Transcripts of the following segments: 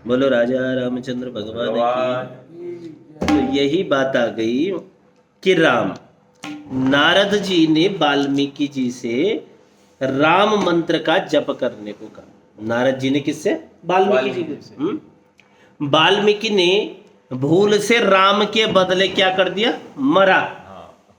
बोलो राजा रामचंद्र भगवान की। तो यही बात आ गई कि राम, नारद जी ने वाल्मीकि जी से राम मंत्र का जप करने को कहा। नारद जी ने किससे? वाल्मीकि जी से। वाल्मीकि ने भूल से राम के बदले क्या कर दिया? मरा।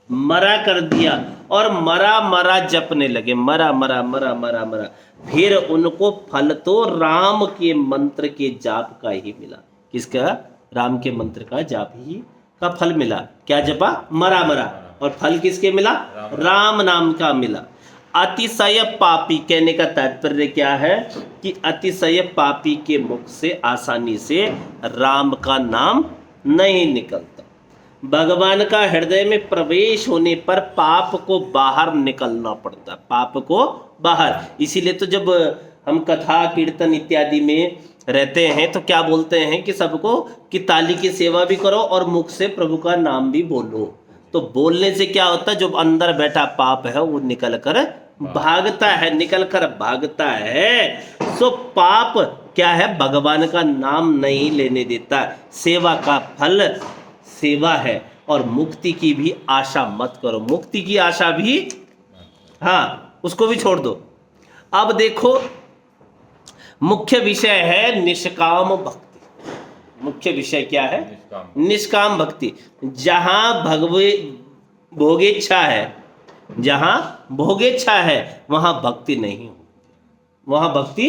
मरा कर दिया और मरा मरा जपने लगे, मरा मरा मरा मरा मरा। फिर उनको फल तो राम के मंत्र के जाप का ही मिला। किसका? राम के मंत्र का जाप ही का फल मिला। क्या जपा? मरा मरा। और फल किसके मिला? राम नाम का मिला। अतिशय पापी, कहने का तात्पर्य क्या है कि अतिशय पापी के मुख से आसानी से राम का नाम नहीं निकलता। भगवान का हृदय में प्रवेश होने पर पाप को बाहर निकलना पड़ता, पाप को बाहर। इसीलिए तो जब हम कथा कीर्तन इत्यादि में रहते हैं तो क्या बोलते हैं कि सबको कि ताली की सेवा भी करो और मुख से प्रभु का नाम भी बोलो। तो बोलने से क्या होता है? जो अंदर बैठा पाप है वो निकल कर भागता है, निकल कर भागता है। सो पाप क्या है? भगवान का नाम नहीं लेने देता। सेवा का फल सेवा है। और मुक्ति की भी आशा मत करो, मुक्ति की आशा भी, हाँ, उसको भी छोड़ दो। अब देखो, मुख्य विषय है निष्काम भक्ति। मुख्य विषय क्या है? निष्काम भक्ति। जहां भगवे भोगेच्छा है, जहां भोगेच्छा है वहां भक्ति नहीं हो, वहां भक्ति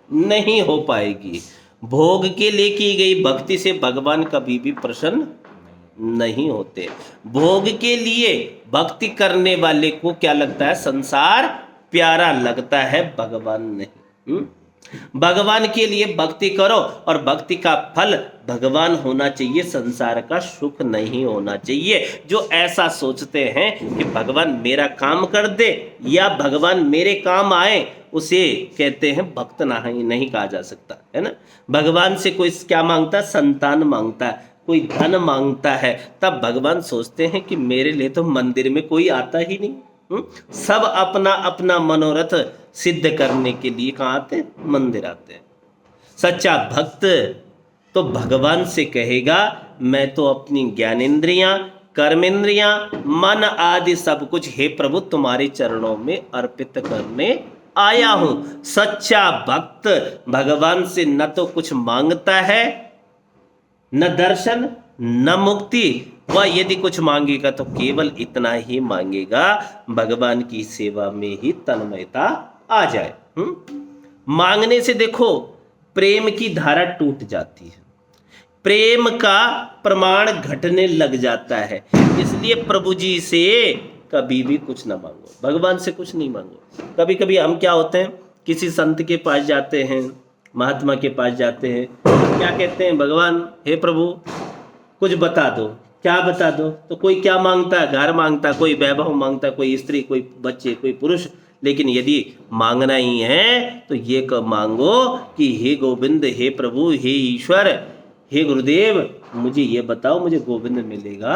नहीं हो पाएगी। भोग के लिए की गई भक्ति से भगवान कभी भी प्रसन्न नहीं होते। भोग के लिए भक्ति करने वाले को क्या लगता है? संसार प्यारा लगता है, भगवान नहीं। भगवान के लिए भक्ति करो और भक्ति का फल भगवान होना चाहिए, संसार का सुख नहीं होना चाहिए। जो ऐसा सोचते हैं कि भगवान मेरा काम कर दे या भगवान मेरे काम आए, उसे कहते हैं भक्त नहीं कहा जा सकता, है ना। भगवान से कोई क्या मांगता है? संतान मांगता है, कोई धन मांगता है। तब भगवान सोचते हैं कि मेरे लिए तो मंदिर में कोई आता ही नहीं। सब अपना अपना मनोरथ सिद्ध करने के लिए कहाँ आते हैं? मंदिर आते हैं। सच्चा भक्त तो भगवान से कहेगा मैं तो अपनी ज्ञानेंद्रियां, कर्मेंद्रियां, मन आदि सब कुछ हे प्रभु तुम्हारे चरणों में अर्पित करने आया हूं। सच्चा भक्त भगवान से न तो कुछ मांगता है, न दर्शन, न मुक्ति। वह यदि कुछ मांगेगा तो केवल इतना ही मांगेगा, भगवान की सेवा में ही तन्मयता आ जाए। मांगने से देखो प्रेम की धारा टूट जाती है, प्रेम का प्रमाण घटने लग जाता है। इसलिए प्रभु जी से कभी भी कुछ ना मांगो, भगवान से कुछ नहीं मांगो। कभी कभी हम क्या होते हैं, किसी संत के पास जाते हैं, महात्मा के पास जाते हैं, क्या कहते हैं? भगवान, हे प्रभु कुछ बता दो। क्या बता दो? तो कोई क्या मांगता है? घर मांगता है, कोई वैभव मांगता है, कोई स्त्री, कोई बच्चे, कोई पुरुष। लेकिन यदि मांगना ही है तो ये कब मांगो कि हे गोविंद, हे प्रभु, हे ईश्वर, हे गुरुदेव, मुझे ये बताओ मुझे गोविंद मिलेगा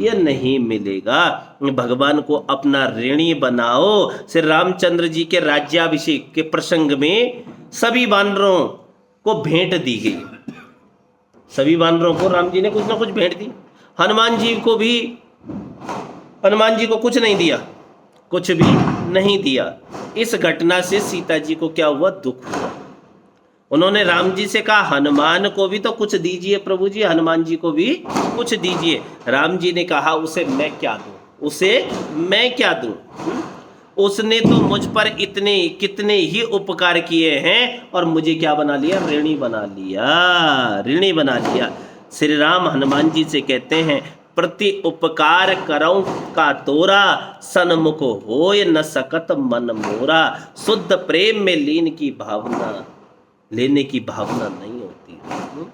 या नहीं मिलेगा। भगवान को अपना ऋणी बनाओ। श्री रामचंद्र जी के राज्याभिषेक के प्रसंग में सभी वानरों को भेंट दी गई, सभी वानरों को राम जी ने कुछ ना कुछ भेंट दी। हनुमान जी को भी, हनुमान जी को कुछ नहीं दिया, कुछ भी नहीं दिया। इस घटना से सीता जी को क्या हुआ? दुख हुआ। उन्होंने राम जी से कहा हनुमान को भी तो कुछ दीजिए प्रभु जी, हनुमान जी को भी कुछ दीजिए। राम जी ने कहा उसे मैं क्या दूं, उसे मैं क्या दूं? उसने तो मुझ पर इतने कितने ही उपकार किए हैं और मुझे क्या बना लिया? ऋणी बना लिया, ऋणी बना लिया। श्री राम हनुमान जी से कहते हैं प्रति उपकार करऊं का तोरा, सन्मुख होय न सकत मन मोरा। शुद्ध प्रेम में लीन की भावना, लेने की भावना नहीं होती।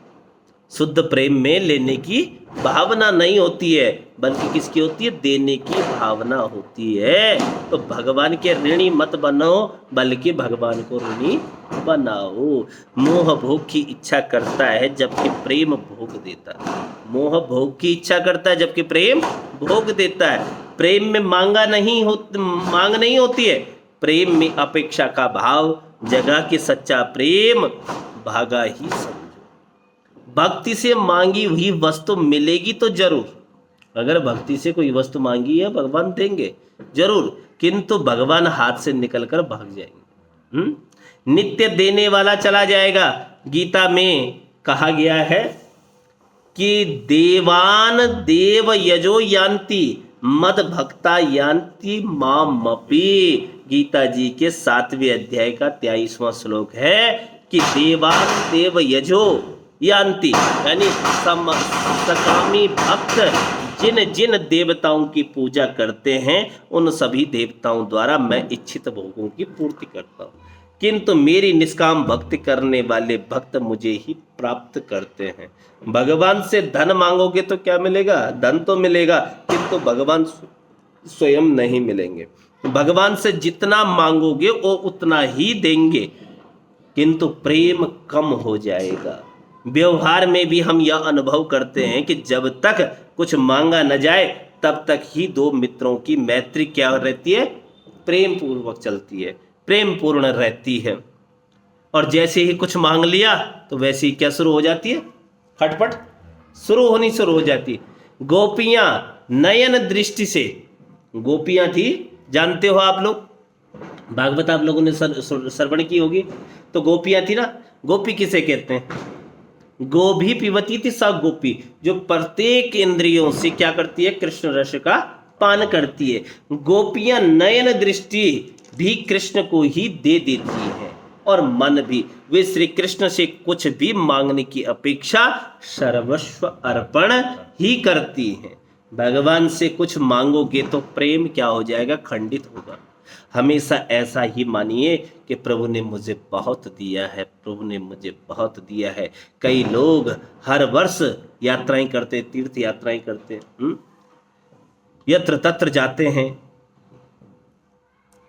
शुद्ध प्रेम में लेने की भावना नहीं होती है, बल्कि किसकी होती है? देने की भावना होती है। तो भगवान के ऋणी मत बनो, बल्कि भगवान को ऋणी बनाओ। मोह भोग की इच्छा करता है जबकि प्रेम भोग देता है। मोह भोग की इच्छा करता है जबकि प्रेम भोग देता है। प्रेम में मांग नहीं होती है, प्रेम में अपेक्षा का भाव जगह के सच्चा प्रेम भागा ही समझो। भक्ति से मांगी हुई वस्तु मिलेगी तो जरूर, अगर भक्ति से कोई वस्तु मांगी है भगवान देंगे जरूर, किंतु भगवान हाथ से निकलकर भाग जाएंगे। नित्य देने वाला चला जाएगा। गीता में कहा गया है कि देवान देव यजो यान्ति मद भक्ता यान्ति मामपि। गीता जी के 7वें अध्याय का 23वां श्लोक है कि देवान देव यजो यान्ति, यानी सकामी भक्त जिन जिन देवताओं की पूजा करते हैं उन सभी देवताओं द्वारा मैं इच्छित भोगों की पूर्ति करता हूँ, किंतु मेरी निष्काम भक्ति करने वाले भक्त मुझे ही प्राप्त करते हैं। भगवान से धन मांगोगे तो क्या मिलेगा? धन तो मिलेगा, किंतु भगवान स्वयं नहीं मिलेंगे। भगवान से जितना मांगोगे वो उतना ही देंगे, किंतु प्रेम कम हो जाएगा। व्यवहार में भी हम यह अनुभव करते हैं कि जब तक कुछ मांगा न जाए तब तक ही दो मित्रों की मैत्री क्या रहती है? प्रेम पूर्वक चलती है, प्रेम पूर्ण रहती है। और जैसे ही कुछ मांग लिया तो वैसे ही क्या शुरू हो जाती है? खटपट शुरू हो जाती। गोपियां नयन दृष्टि से, गोपियां थी, जानते हो आप लोग, भागवत आप लोगों ने श्रवण की होगी, तो गोपियां थी ना। गोपी किसे कहते हैं? गोभी पिबती थी सा गोपी, जो प्रत्येक इंद्रियों से क्या करती है? कृष्ण रस का पान करती है। गोपियां नयन दृष्टि भी कृष्ण को ही दे देती है, और मन भी। वे श्री कृष्ण से कुछ भी मांगने की अपेक्षा सर्वस्व अर्पण ही करती हैं। भगवान से कुछ मांगोगे तो प्रेम क्या हो जाएगा? खंडित होगा। हमेशा ऐसा ही मानिए कि प्रभु ने मुझे बहुत दिया है, प्रभु ने मुझे बहुत दिया है। कई लोग हर वर्ष यात्राएं करते, तीर्थ यात्राएं करते, यत्र तत्र जाते हैं,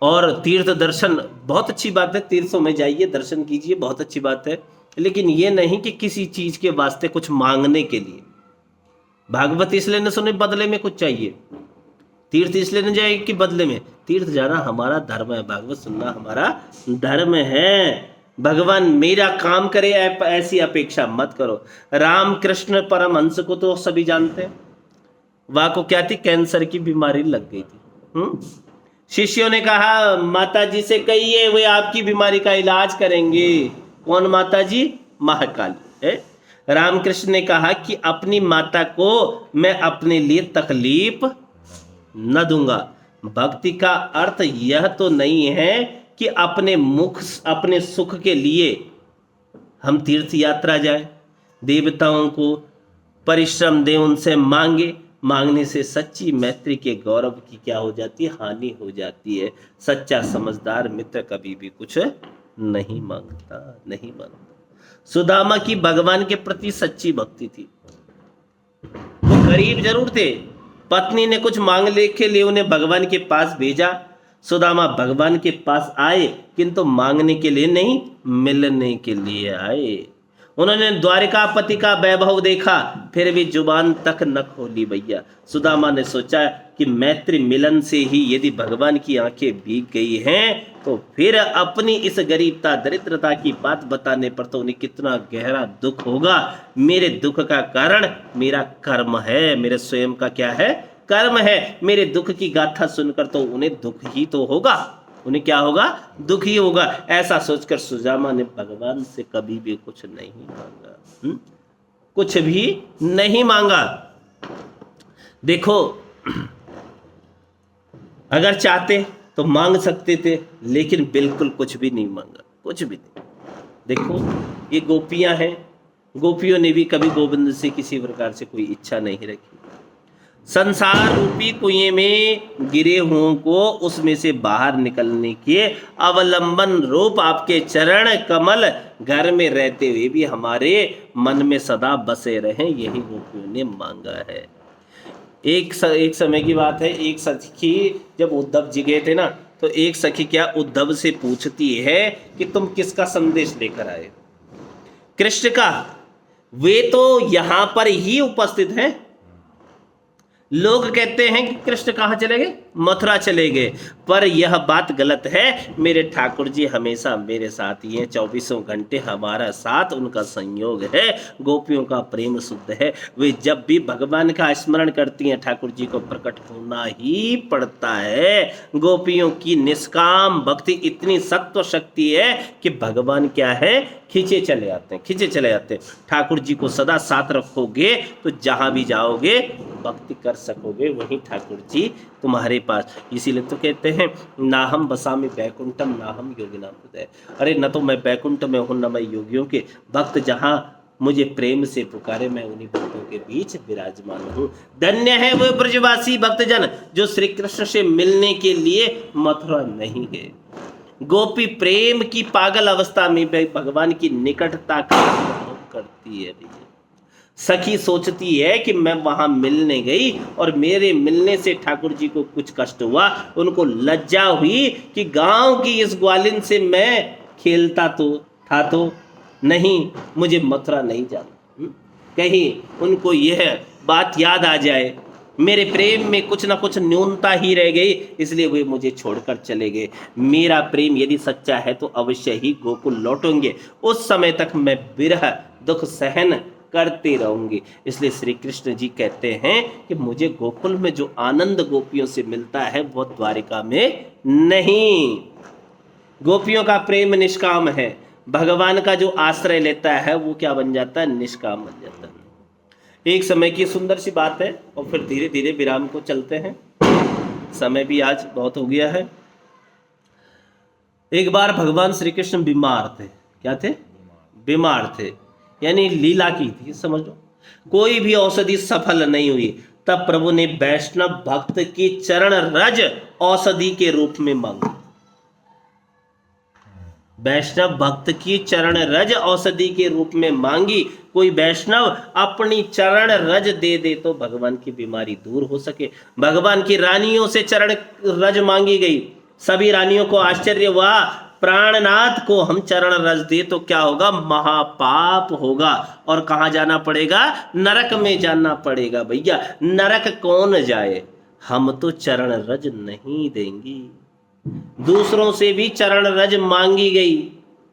और तीर्थ दर्शन बहुत अच्छी बात है, तीर्थों में जाइए, दर्शन कीजिए, बहुत अच्छी बात है। लेकिन ये नहीं कि किसी चीज के वास्ते कुछ मांगने के लिए। भागवत इसलिए न सुने बदले में कुछ चाहिए, तीर्थ इसलिए न जाए कि बदले में। तीर्थ जाना हमारा धर्म है, भागवत सुनना हमारा धर्म है। भगवान मेरा काम करे ऐसी अपेक्षा मत करो। रामकृष्ण परमहंस को तो सभी जानते हैं, वह को क्या थी? कैंसर की बीमारी लग गई थी। शिष्यों ने कहा माता जी से कहिए वे आपकी बीमारी का इलाज करेंगे। कौन माता जी? महाकाली है। रामकृष्ण ने कहा कि अपनी माता को मैं अपने लिए तकलीफ न दूंगा। भक्ति का अर्थ यह तो नहीं है कि अपने सुख के लिए हम तीर्थ यात्रा जाएं, देवताओं को परिश्रम दें, उनसे मांगे। मांगने से सच्ची मैत्री के गौरव की क्या हो जाती है? हानि हो जाती है। सच्चा समझदार मित्र कभी भी कुछ नहीं मांगता। सुदामा की भगवान के प्रति सच्ची भक्ति थी। वो गरीब जरूर थे, पत्नी ने कुछ मांगने के लिए उन्हें भगवान के पास भेजा। सुदामा भगवान के पास आए, किंतु मांगने के लिए नहीं, मिलने के लिए आए। उन्होंने द्वारिकापति का वैभव देखा, फिर भी जुबान तक न खोली भैया। सुदामा ने सोचा कि मैत्री मिलन से ही यदि भगवान की आंखें भीग गई हैं, तो फिर अपनी इस गरीबता दरिद्रता की बात बताने पर तो उन्हें कितना गहरा दुख होगा। मेरे दुख का कारण मेरा कर्म है, मेरे स्वयं का क्या है? कर्म है। मेरे दुख की गाथा सुनकर तो उन्हें दुख ही तो होगा, उन्हें क्या होगा? दुख ही होगा। ऐसा सोचकर सुदामा ने भगवान से कभी भी कुछ नहीं मांगा, कुछ भी नहीं मांगा। देखो, अगर चाहते तो मांग सकते थे, लेकिन बिल्कुल कुछ भी नहीं मांगा, कुछ भी नहीं। देखो, ये गोपियां हैं, गोपियों ने भी कभी गोविंद से किसी प्रकार से कोई इच्छा नहीं रखी। संसार रूपी कुएं में गिरे हुओं को उसमें से बाहर निकलने के अवलंबन रूप आपके चरण कमल घर में रहते हुए भी हमारे मन में सदा बसे रहें, यही गोपियों ने मांगा है। एक समय की बात है, एक सखी जब उद्धव जी गए थे ना, तो एक सखी क्या उद्धव से पूछती है कि तुम किसका संदेश लेकर आए? कृष्ण का। वे तो यहां पर ही उपस्थित हैं। लोग कहते हैं कि कृष्ण कहां चले गए? मथुरा चले गए। पर यह बात गलत है, मेरे ठाकुर जी हमेशा मेरे साथ ही हैं, 24 घंटे हमारा साथ उनका संयोग है। गोपियों का प्रेम शुद्ध है, वे जब भी भगवान का स्मरण करती हैं ठाकुर जी को प्रकट होना ही पड़ता है। गोपियों की निष्काम भक्ति इतनी सत्व शक्ति है कि भगवान क्या है, खींचे चले आते हैं, खींचे चले जाते हैं। ठाकुर जी को सदा साथ रखोगे तो जहां भी जाओगे भक्ति कर सकोगे, वहीं ठाकुर जी तुम्हारे पास। इसीलिए तो कहते हैं ना हम बसामि बैकुंठम ना हम योगिनाम हृदय। अरे न तो मैं बैकुंठ में हूँ, न मैं योगियों के भक्त, जहां मुझे प्रेम से पुकारे मैं उन्हीं भक्तों के बीच विराजमान हूँ। धन्य है वो ब्रजवासी भक्तजन जो श्री कृष्ण से मिलने के लिए मथुरा नहीं गए। गोपी प्रेम की पागल अवस्था में भगवान की निकटता का अनुभव करती है। भैया सखी सोचती है कि मैं वहां मिलने गई और मेरे मिलने से ठाकुर जी को कुछ कष्ट हुआ, उनको लज्जा हुई कि गांव की इस ग्वालिन से मैं खेलता तो नहीं, मुझे मथुरा नहीं जाना। कहीं उनको यह बात याद आ जाए, मेरे प्रेम में कुछ ना कुछ न्यूनता ही रह गई, इसलिए वे मुझे छोड़कर चले गए। मेरा प्रेम यदि सच्चा है तो अवश्य ही गोकुल लौटेंगे, उस समय तक मैं विरह दुख सहन करते रहूंगी। इसलिए श्री कृष्ण जी कहते हैं कि मुझे गोकुल में जो आनंद गोपियों से मिलता है वो द्वारिका में नहीं। गोपियों का प्रेम निष्काम है, भगवान का जो आश्रय लेता है वो क्या बन जाता है, निष्काम बन जाता है। एक समय की सुंदर सी बात है और फिर धीरे धीरे विराम को चलते हैं, समय भी आज बहुत हो गया है। एक बार भगवान श्री कृष्ण बीमार थे। क्या थे? बीमार थे, यानी लीला की थी, समझ लो। कोई भी औषधि सफल नहीं हुई, तब प्रभु ने वैष्णव भक्त की चरण रज औषधि के रूप में मांगी। वैष्णव भक्त की चरण रज औषधि के रूप में मांगी। कोई वैष्णव अपनी चरण रज दे दे तो भगवान की बीमारी दूर हो सके। भगवान की रानियों से चरण रज मांगी गई। सभी रानियों को आश्चर्य हुआ, प्राणनाथ को हम चरण रज दे तो क्या होगा, महापाप होगा और कहां जाना पड़ेगा, नरक में जाना पड़ेगा। भैया नरक कौन जाए, हम तो चरण रज नहीं देंगी। दूसरों से भी चरण रज मांगी गई,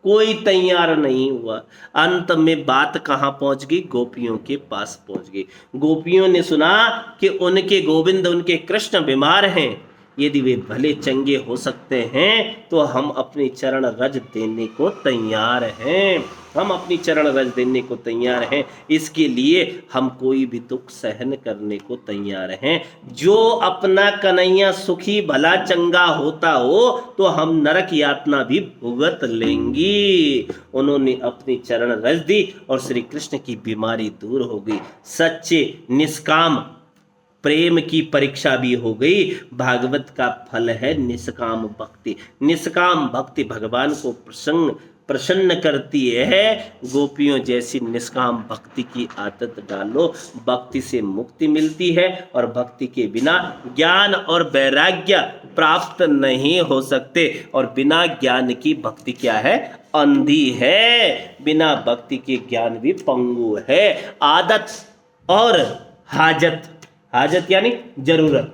कोई तैयार नहीं हुआ। अंत में बात कहां पहुंच गई, गोपियों के पास पहुंच गई। गोपियों ने सुना कि उनके गोविंद, उनके कृष्ण बीमार हैं, यदि वे भले चंगे हो सकते हैं तो हम अपनी चरण रज देने को तैयार हैं, हम अपनी चरण रज देने को तैयार हैं। इसके लिए हम कोई भी दुख सहन करने को तैयार हैं। जो अपना कन्हैया सुखी भला चंगा होता हो तो हम नरक यातना भी भुगत लेंगी। उन्होंने अपनी चरण रज दी और श्री कृष्ण की बीमारी दूर हो गई। सच्चे निष्काम प्रेम की परीक्षा भी हो गई। भागवत का फल है निष्काम भक्ति। निष्काम भक्ति भगवान को प्रसन्न करती है। गोपियों जैसी निष्काम भक्ति की आदत डालो, भक्ति से मुक्ति मिलती है और भक्ति के बिना ज्ञान और वैराग्य प्राप्त नहीं हो सकते। और बिना ज्ञान की भक्ति क्या है, अंधी है। बिना भक्ति के ज्ञान भी पंगु है। आदत और हाजत, हाजत यानी जरूरत,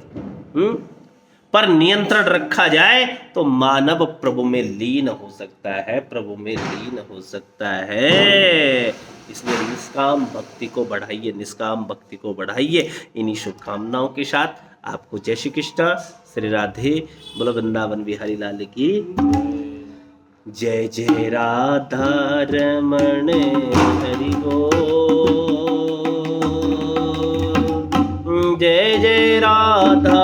पर नियंत्रण रखा जाए तो मानव प्रभु में लीन हो सकता है, प्रभु में लीन हो सकता है। इसलिए निष्काम भक्ति को बढ़ाइए, निष्काम भक्ति को बढ़ाइए। इन्हीं शुभकामनाओं के साथ आपको जय श्री कृष्ण, श्री राधे, बोलो वृंदावन बिहारी लाल की जय। जय राधा रमण हरि बोल, जय जय राधा